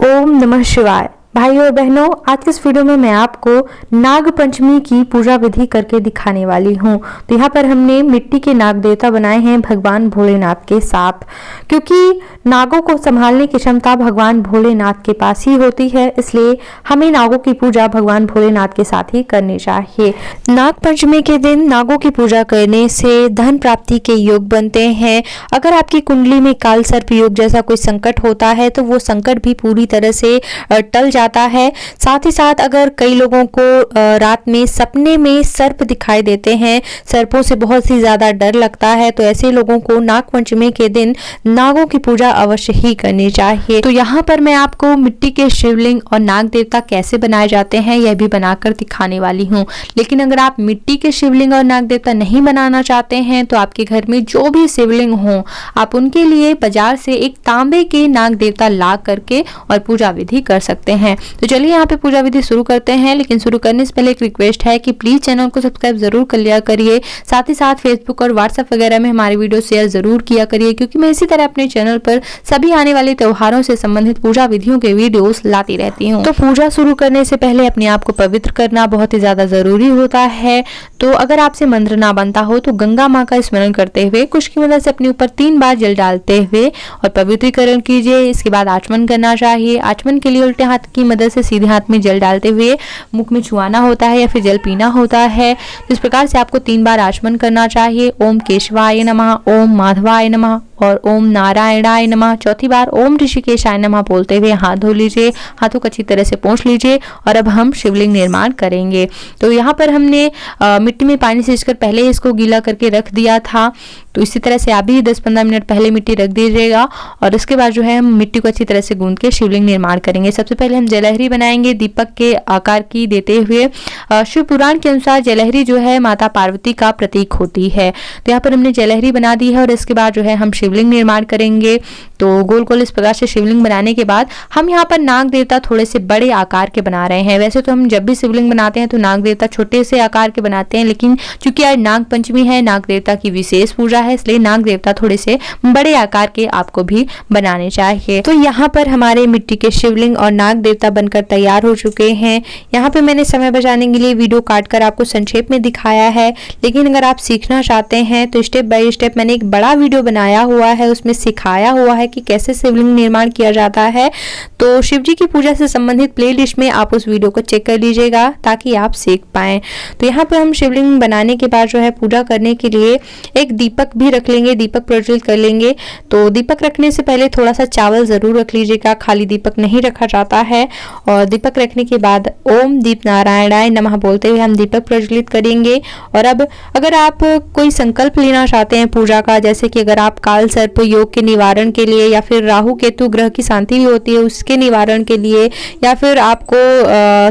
ओम नमः शिवाय। भाइयों और बहनों, आज के इस वीडियो में मैं आपको नाग पंचमी की पूजा विधि करके दिखाने वाली हूँ। तो यहाँ पर हमने मिट्टी के नाग देवता बनाए हैं भगवान भोलेनाथ के साथ, क्योंकि नागों को संभालने की क्षमता भगवान भोलेनाथ के पास ही होती है, इसलिए हमें नागों की पूजा भगवान भोलेनाथ के साथ ही करनी चाहिए। नाग पंचमी के दिन नागों की पूजा करने से धन प्राप्ति के योग बनते हैं। अगर आपकी कुंडली में काल सर्प योग जैसा कोई संकट होता है तो वो संकट भी पूरी तरह से टल जाता है। साथ ही साथ अगर कई लोगों को रात में सपने में सर्प दिखाई देते हैं, सर्पों से बहुत ही ज्यादा डर लगता है, तो ऐसे लोगों को नाग पंचमी के दिन नागों की पूजा अवश्य ही करनी चाहिए। तो यहाँ पर मैं आपको मिट्टी के शिवलिंग और नाग देवता कैसे बनाए जाते हैं यह भी बनाकर दिखाने वाली हूँ। लेकिन अगर आप मिट्टी के शिवलिंग और नाग देवता नहीं बनाना चाहते हैं तो आपके घर में जो भी शिवलिंग हो, आप उनके लिए बाजार से एक तांबे के नाग देवता ला करके और पूजा विधि कर सकते हैं। तो चलिए यहाँ पे पूजा विधि शुरू करते हैं। लेकिन शुरू करने से पहले एक रिक्वेस्ट है कि प्लीज चैनल को सब्सक्राइब जरूर कर लिया करिए। साथ ही साथ फेसबुक और व्हाट्सएप वगैरह में हमारी वीडियो शेयर जरूर किया करिए, क्योंकि मैं इसी तरह अपने चैनल पर सभी आने वाले त्योहारों से संबंधित पूजा विधियों के वीडियोस लाती रहती हूँ। तो पूजा शुरू करने से पहले अपने आप को पवित्र करना बहुत ही ज्यादा जरूरी होता है। तो अगर आपसे मंत्र ना बनता हो तो गंगा माँ का स्मरण करते हुए कुश की मदद से अपने ऊपर 3 बार जल डालते हुए और पवित्रीकरण कीजिए। इसके बाद आचमन करना चाहिए। आचमन के लिए उल्टे हाथ की मदद से सीधे हाथ में जल डालते हुए मुख में छुआना होता है या फिर जल पीना होता है। इस प्रकार से आपको 3 बार आचमन करना चाहिए। ओम केशवाय नमः, ओम माधवाय नमः और ओम नारायणाय नमः। चौथी बार ओम ऋषिकेशाय नमः बोलते हुए हाथ धो लीजिए, हाथों को अच्छी तरह से पोंछ लीजिए और अब हम शिवलिंग निर्माण करेंगे। तो यहाँ पर हमने मिट्टी में पानी सींचकर पहले इसको गीला करके रख दिया था, तो इसी तरह से आप भी 10-15 मिनट पहले मिट्टी रख दीजिएगा और उसके बाद जो है हम मिट्टी को अच्छी तरह से गूंद के शिवलिंग निर्माण करेंगे। सबसे पहले हम जलहरी बनाएंगे दीपक के आकार की देते हुए। शिव पुराण के अनुसार जलहरी जो है माता पार्वती का प्रतीक होती है। तो यहाँ पर हमने जलहरी बना दी है और इसके बाद जो है हम शिवलिंग निर्माण करेंगे। तो गोल गोल इस प्रकार से शिवलिंग बनाने के बाद हम यहाँ पर नाग देवता थोड़े से बड़े आकार के बना रहे हैं। वैसे तो हम जब भी शिवलिंग बनाते हैं तो नाग देवता छोटे से आकार के बनाते हैं, लेकिन चूंकि आज नाग पंचमी है, नाग देवता की विशेष पूजा है, इसलिए नाग देवता थोड़े से बड़े आकार के आपको भी बनाने चाहिए। तो यहाँ पर हमारे मिट्टी के शिवलिंग और नाग देवता बनकर तैयार हो चुके हैं। यहाँ पे मैंने समय बचाने के लिए वीडियो काटकर आपको संक्षेप में दिखाया है, लेकिन अगर आप सीखना चाहते हैं तो स्टेप बाय स्टेप मैंने एक बड़ा वीडियो बनाया हुआ है, उसमें सिखाया हुआ है कि कैसे शिवलिंग निर्माण किया जाता है। तो शिव जी की पूजा से संबंधित प्लेलिस्ट में आप उस वीडियो को चेक कर लीजिएगा ताकि आप सीख पाएं। तो यहाँ पे हम शिवलिंग बनाने के बाद जो है पूजा करने के लिए एक दीपक भी रख लेंगे, दीपक प्रज्वलित कर लेंगे। तो दीपक रखने से पहले थोड़ा सा चावल जरूर रख लीजिएगा, खाली दीपक नहीं रखा जाता है। और दीपक रखने के बाद ओम दीप नारायणाय नमः बोलते हुए हम दीपक प्रज्वलित करेंगे। और अब अगर आप कोई संकल्प लेना चाहते हैं पूजा का, जैसे कि अगर आप काल सर्प योग के निवारण के लिए या फिर राहु केतु ग्रह की शांति भी होती है उसके निवारण के लिए, या फिर आपको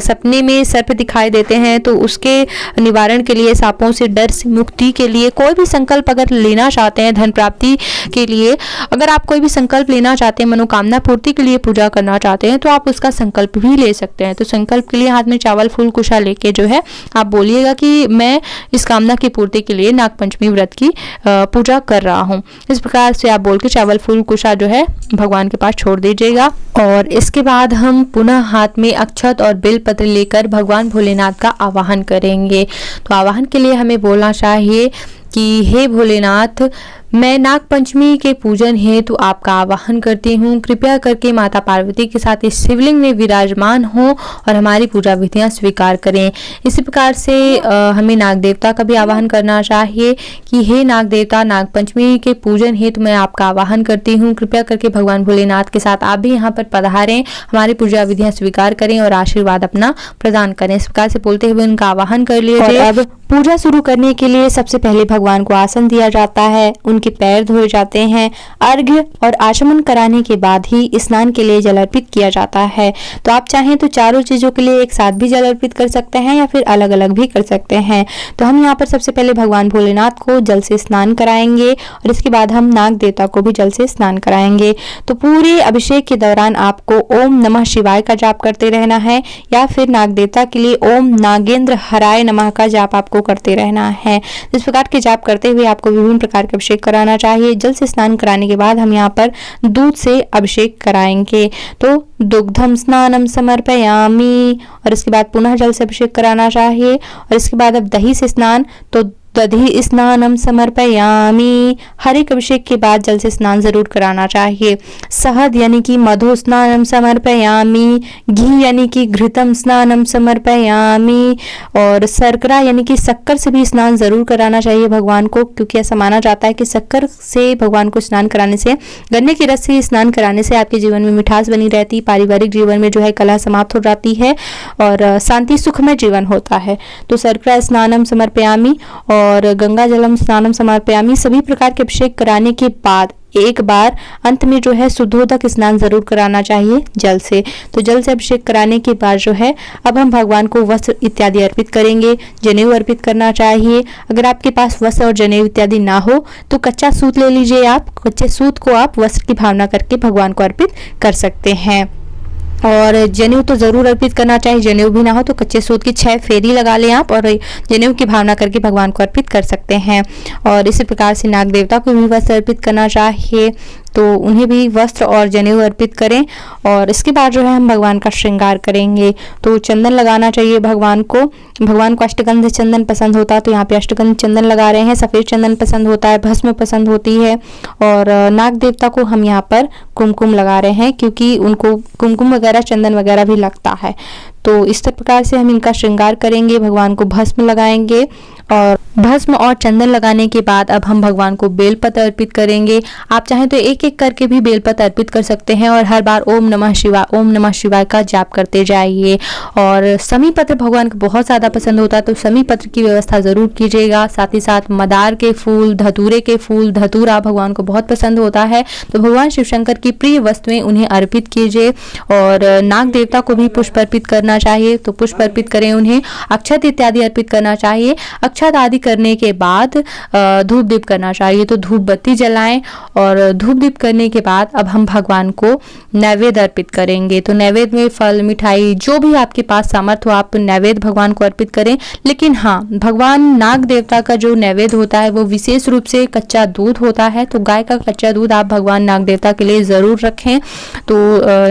सपने में सर्प दिखाई देते हैं तो उसके निवारण के लिए, सांपों से डर से मुक्ति के लिए कोई भी संकल्प अगर लेना चाहते हैं, धन प्राप्ति के लिए अगर आप कोई भी संकल्प लेना चाहते हैं, मनोकामना पूर्ति के लिए पूजा करना चाहते हैं, तो आप उसका संकल्प भी ले सकते हैं। तो संकल्प के लिए हाथ में चावल फूल कुशा लेके जो है आप बोलिएगा कि मैं इस कामना की पूर्ति के लिए नाग पंचमी व्रत की पूजा कर रहा हूँ। इस प्रकार से आप बोल के चावल फूल कुशा जो है भगवान के पास छोड़ दीजिएगा। और इसके बाद हम पुनः हाथ में अक्षत और बेलपत्र लेकर भगवान भोलेनाथ का आवाहन करेंगे। तो आवाहन के लिए हमें बोलना चाहिए कि हे भोलेनाथ, मैं नाग पंचमी के पूजन हेतु आपका आवाहन करती हूँ। कृपया करके माता पार्वती के साथ इस शिवलिंग में विराजमान हो और हमारी पूजा विधियाँ स्वीकार करें। इसी प्रकार से हमें नाग देवता का भी आवाहन करना चाहिए कि हे नाग देवता, नाग पंचमी के पूजन हेतु मैं आपका आवाहन करती हूँ। कृपया करके भगवान भोलेनाथ के साथ आप भी यहाँ पर पधारें, हमारी पूजा विधियाँ स्वीकार करें और आशीर्वाद अपना प्रदान करें। इस प्रकार से बोलते हुए उनका आवाहन कर लीजिए। अब पूजा शुरू करने के लिए सबसे पहले भगवान को आसन दिया जाता है, उनके पैर धोए जाते हैं। अर्घ्य और आचमन कराने के बाद ही स्नान के लिए जल अर्पित किया जाता है। तो आप चाहें तो चारों चीजों के लिए एक साथ भी जल अर्पित कर सकते हैं या फिर अलग अलग भी कर सकते हैं। तो हम यहाँ पर सबसे पहले भगवान भोलेनाथ को जल से स्नान कराएंगे और इसके बाद हम नाग देवता को भी जल से स्नान कराएंगे। तो पूरे अभिषेक के दौरान आपको ओम नमः शिवाय का जाप करते रहना है या फिर नाग देवता के लिए ओम नागेंद्र हराय नमः का जाप आपको करते रहना है। इस प्रकार के जाप करते हुए आपको विभिन्न प्रकार के अभिषेक कराना चाहिए। जल से स्नान कराने के बाद हम यहाँ पर दूध से अभिषेक कराएंगे। तो दुग्धम स्नानम समर्पयामि, और इसके बाद पुनः जल से अभिषेक कराना चाहिए। और इसके बाद अब दही से स्नान, तो दधि स्नानम समर्पयामि। हर एक अभिषेक के बाद जल से स्नान जरूर कराना चाहिए। शहद यानी कि मधु स्नानम समर्पयामि। घी यानी कि घृतम स्नानम समर्पयामि। और शर्करा यानी कि शक्कर से भी स्नान जरूर कराना चाहिए भगवान को, क्योंकि ऐसा माना जाता है कि शक्कर से भगवान को स्नान कराने से, गन्ने की रस से स्नान कराने से आपके जीवन में मिठास बनी रहती, पारिवारिक जीवन में जो है कलह समाप्त हो जाती है और शांति सुखमय जीवन होता है। तो शर्करा स्नानम समर्पयामि और गंगा जलम स्नानम समर्पयामि। सभी प्रकार के अभिषेक कराने के बाद एक बार अंत में जो है शुद्धोदक स्नान जरूर कराना चाहिए जल से। तो जल से अभिषेक कराने के बाद जो है अब हम भगवान को वस्त्र इत्यादि अर्पित करेंगे। जनेऊ अर्पित करना चाहिए। अगर आपके पास वस्त्र और जनेऊ इत्यादि ना हो तो कच्चा सूत ले लीजिए। आप कच्चे सूत को आप वस्त्र की भावना करके भगवान को अर्पित कर सकते हैं। और जनेऊ तो जरूर अर्पित करना चाहिए। जनेऊ भी ना हो तो कच्चे सूत की 6 फेरी लगा लें आप और जनेऊ की भावना करके भगवान को अर्पित कर सकते हैं। और इसी प्रकार से नाग देवता को भी वस्त्र अर्पित करना चाहिए, तो उन्हें भी वस्त्र और जनेऊ अर्पित करें। और इसके बाद जो है हम भगवान का श्रृंगार करेंगे। तो चंदन लगाना चाहिए भगवान को। भगवान को अष्टगंध चंदन पसंद होता है, तो यहाँ पे अष्टगंध चंदन लगा रहे हैं। सफेद चंदन पसंद होता है, भस्म पसंद होती है। और नाग देवता को हम यहाँ पर कुमकुम लगा रहे हैं, क्योंकि उनको कुमकुम वगैरह चंदन वगैरह भी लगता है। तो इस प्रकार से हम इनका श्रृंगार करेंगे। भगवान को भस्म लगाएंगे और भस्म और चंदन लगाने के बाद अब हम भगवान को बेलपत्र अर्पित करेंगे। आप चाहें तो एक एक करके भी बेलपत्र अर्पित कर सकते हैं और हर बार ओम नमः शिवाय का जाप करते जाइए। और समी पत्र भगवान को बहुत ज़्यादा पसंद होता है, तो समी पत्र की व्यवस्था ज़रूर कीजिएगा। साथ ही साथ मदार के फूल, धतूरे के फूल, धतूरा भगवान को बहुत पसंद होता है, तो भगवान शिव शंकर की प्रिय वस्तुएं उन्हें अर्पित कीजिए। और नाग देवता को भी पुष्प अर्पित करना चाहिए, तो पुष्प अर्पित करें उन्हें। अक्षत इत्यादि अर्पित करना चाहिए। अक्षत आदि करने के बाद धूप दीप करना चाहिए, तो धूप बत्ती जलाएं। और धूप दीप करने के बाद अब हम भगवान को नैवेद्य अर्पित करेंगे। तो नैवेद्य में फल, मिठाई, जो भी आपके पास सामर्थ्य हो आप नैवेद्य भगवान को अर्पित करें। लेकिन हाँ, भगवान नाग देवता का जो नैवेद्य होता है वो विशेष रूप से कच्चा दूध होता है, तो गाय का कच्चा दूध आप भगवान नाग देवता के लिए जरूर रखें। तो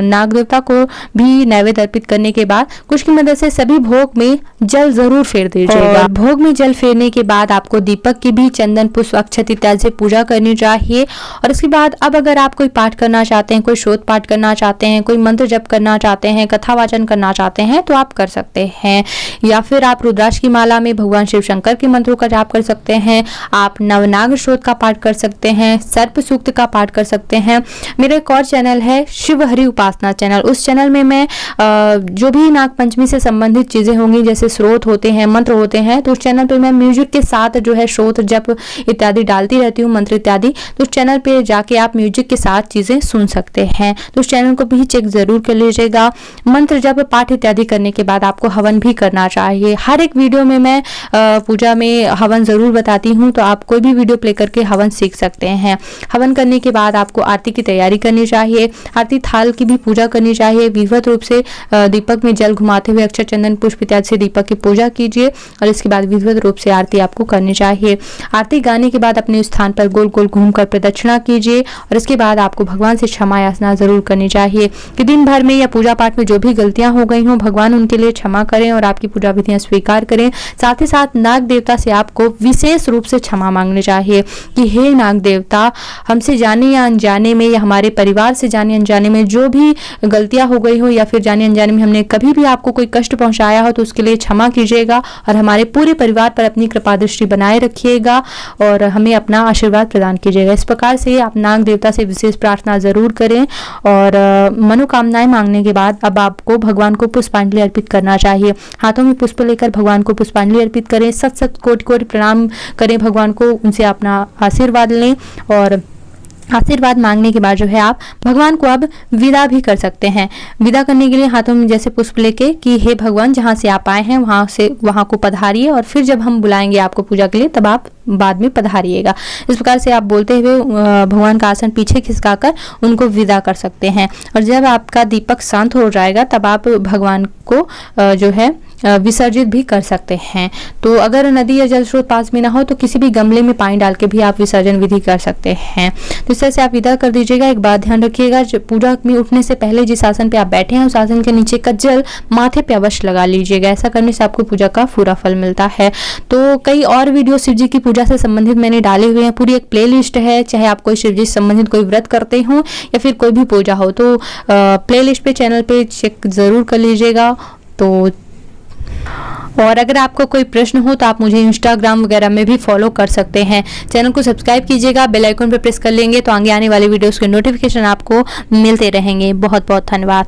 नाग देवता को भी नैवेद्य अर्पित करने के बाद कुछ की मदद से सभी भोग में जल जरूर फेर दीजिएगा। भोग में जल फेरने के बाद आपको दीपक की भी चंदन, पुष्प, अक्षत इत्यादि से पूजा करनी चाहिए। और इसके बाद अब अगर आप कोई पाठ करना चाहते हैं, कोई श्रोत पाठ करना चाहते हैं, कोई मंत्र जप करना चाहते हैं, कथा वाचन करना चाहते हैं, तो आप कर सकते हैं। या फिर आप रुद्राक्ष की माला में भगवान शिव शंकर के मंत्रों का जाप कर सकते हैं। आप नवनाग श्रोत का पाठ कर सकते हैं, सर्प सूक्त का पाठ कर सकते हैं। मेरा एक और चैनल है शिव हरि उपासना चैनल। उस चैनल में मैं जो भी नाग पंचमी से संबंधित चीजें होंगी, जैसे स्रोत होते हैं, मंत्र होते हैं, तो उस चैनल पे मैं म्यूजिक के साथ जो है श्रोत जप इत्यादि डालती रहती हूँ, मंत्र इत्यादि। तो उस चैनल पे जाके आप म्यूजिक के साथ चीजें सुन सकते हैं, तो उस चैनल को भी चेक जरूर कर लीजिएगा। मंत्र जप पाठ इत्यादि करने के बाद आपको हवन भी करना चाहिए। हर एक वीडियो में मैं पूजा में हवन जरूर बताती हूँ, तो आप कोई भी वीडियो प्ले करके हवन सीख सकते हैं। हवन करने के बाद आपको आरती की तैयारी करनी चाहिए। आरती थाल की भी पूजा करनी चाहिए। विधिवत रूप से दीपक में जल घुमाते हुए अक्षत, चंदन, पुष्प इत्यादि से दीपक की पूजा कीजिए और इसके बाद विधिवत रूप से आरती आपको करनी चाहिए। आरती गाने के बाद अपने स्थान पर गोल गोल घूमकर प्रदक्षिणा कीजिए और इसके बाद आपको भगवान से क्षमा याचना जरूर करनी चाहिए कि दिन भर में या पूजा पाठ में जो भी गलतियां हो गई हों, भगवान उनके लिए क्षमा करें और आपकी पूजा विधियां स्वीकार करें। साथ ही साथ नाग देवता से आपको विशेष रूप से क्षमा मांगनी चाहिए कि हे नाग देवता, हमसे जाने या अनजाने में या हमारे परिवार से जाने अनजाने में जो भी गलतियां हो गई हो या फिर जाने अनजाने में हमने कभी भी आपको कोई कष्ट पहुंचाया हो, तो उसके लिए क्षमा कीजिएगा और हमारे पूरे परिवार पर अपनी कृपा दृष्टि बनाए रखिएगा और हमें अपना आशीर्वाद प्रदान कीजिएगा। इस प्रकार से आप नाग देवता से विशेष प्रार्थना जरूर करें और मनोकामनाएं मांगने के बाद अब आपको भगवान को पुष्पांजलि अर्पित करना चाहिए। हाथों में पुष्प लेकर भगवान को पुष्पांजलि अर्पित करें, सत सत कोटि कोटि प्रणाम करें भगवान को, उनसे अपना आशीर्वाद लें और आशीर्वाद मांगने के बाद जो है आप भगवान को अब विदा भी कर सकते हैं। विदा करने के लिए हाथों में जैसे पुष्प लेके कि हे भगवान, जहाँ से आप आए हैं वहाँ को पधारिए और फिर जब हम बुलाएंगे आपको पूजा के लिए तब आप बाद में पधारिएगा। इस प्रकार से आप बोलते हुए भगवान का आसन पीछे खिसकाकर उनको विदा कर सकते हैं और जब आपका दीपक शांत हो जाएगा तब आप भगवान को जो है विसर्जित भी कर सकते हैं। तो अगर नदी या जल स्रोत पास में ना हो तो किसी भी गमले में पानी डाल के भी आप विसर्जन विधि कर सकते हैं। तो इस तरह से आप विदा कर दीजिएगा। एक बात ध्यान रखिएगा, पूजा में उठने से पहले जिस आसन पे आप बैठे हैं उस आसन के नीचे का जल माथे पे अवश्य लगा लीजिएगा। ऐसा करने से आपको पूजा का पूरा फल मिलता है। तो कई और वीडियो शिव जी की पूजा से संबंधित मैंने डाले हुए हैं, पूरी एक प्लेलिस्ट है। चाहे आप कोई शिव जी से संबंधित कोई व्रत करते हो या फिर कोई भी पूजा हो तो प्लेलिस्ट पे चैनल पे चेक जरूर कर लीजिएगा। तो और अगर आपको कोई प्रश्न हो तो आप मुझे इंस्टाग्राम वगैरह में भी फॉलो कर सकते हैं। चैनल को सब्सक्राइब कीजिएगा, बेल आइकन पर प्रेस कर लेंगे तो आगे आने वाले वीडियोस के नोटिफिकेशन आपको मिलते रहेंगे। बहुत बहुत धन्यवाद।